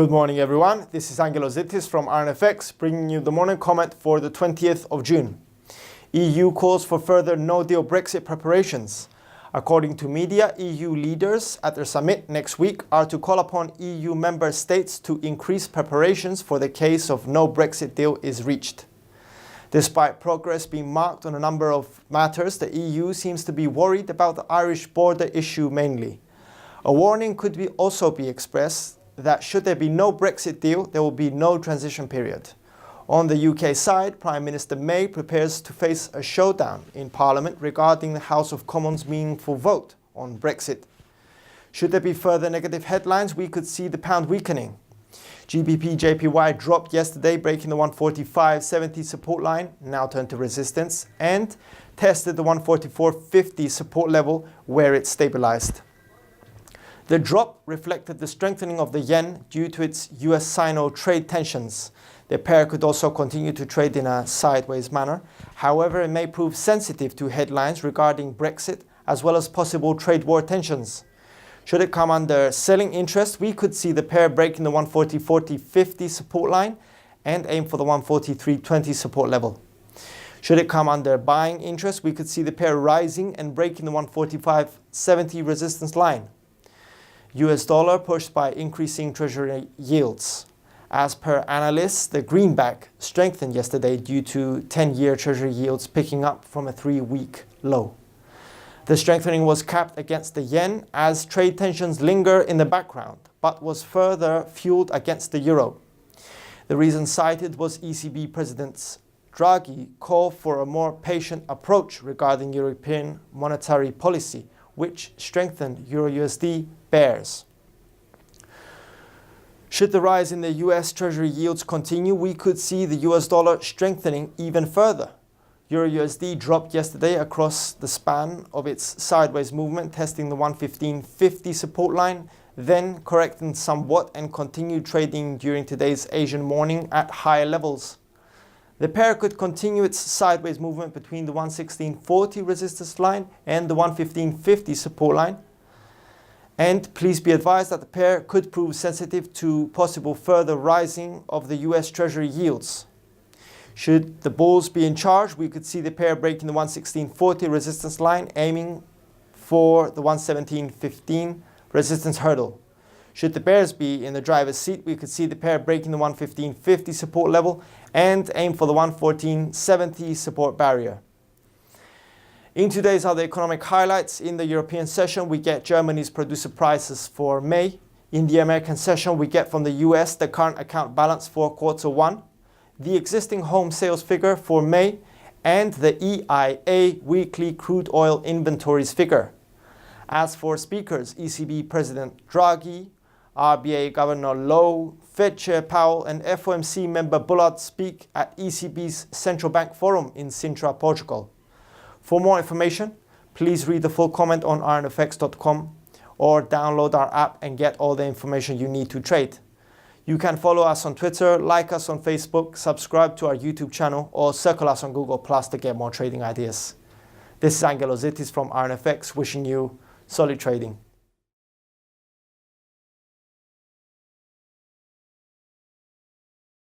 Good morning, everyone. This is Angelos Zittis from IronFX, bringing you the morning comment for the 20th of June. EU calls for further no-deal Brexit preparations. According to media, EU leaders at their summit next week are to call upon EU member states to increase preparations for the case of no Brexit deal is reached. Despite progress being marked on a number of matters, the EU seems to be worried about the Irish border issue mainly. A warning could also be expressed that should there be no Brexit deal, there will be no transition period. On the UK side, Prime Minister May prepares to face a showdown in Parliament regarding the House of Commons' meaningful vote on Brexit. Should there be further negative headlines, we could see the pound weakening. GBP JPY dropped yesterday, breaking the 145.70 support line, now turned to resistance, and tested the 144.50 support level where it stabilized. The drop reflected the strengthening of the yen due to its US-Sino trade tensions. The pair could also continue to trade in a sideways manner. However, it may prove sensitive to headlines regarding Brexit as well as possible trade war tensions. Should it come under selling interest, we could see the pair breaking the 140.40.50 support line and aim for the 143.20 support level. Should it come under buying interest, we could see the pair rising and breaking the 145.70 resistance line. US dollar pushed by increasing treasury yields. As per analysts, the greenback strengthened yesterday due to 10-year treasury yields picking up from a 3-week low. The strengthening was capped against the yen as trade tensions linger in the background, but was further fueled against the euro. The reason cited was ECB President Draghi's call for a more patient approach regarding European monetary policy, which strengthened Euro-USD bears. Should the rise in the US Treasury yields continue, we could see the US dollar strengthening even further. Euro-USD dropped yesterday across the span of its sideways movement, testing the 115.50 support line, then correcting somewhat and continued trading during today's Asian morning at higher levels. The pair could continue its sideways movement between the 116.40 resistance line and the 115.50 support line. And please be advised that the pair could prove sensitive to possible further rising of the US Treasury yields. Should the bulls be in charge, we could see the pair breaking the 116.40 resistance line, aiming for the 117.15 resistance hurdle. Should the bears be in the driver's seat, we could see the pair breaking the 115.50 support level and aim for the 114.70 support barrier. In today's other economic highlights, in the European session, we get Germany's producer prices for May. In the American session, we get from the US the current account balance for Q1, the existing home sales figure for May, and the EIA weekly crude oil inventories figure. As for speakers, ECB President Draghi, RBA Governor Lowe, Fed Chair Powell and FOMC member Bullard speak at ECB's Central Bank Forum in Sintra, Portugal. For more information, please read the full comment on IronFX.com or download our app and get all the information you need to trade. You can follow us on Twitter, like us on Facebook, subscribe to our YouTube channel, or circle us on Google Plus to get more trading ideas. This is Angelos Zittis from IronFX, wishing you solid trading.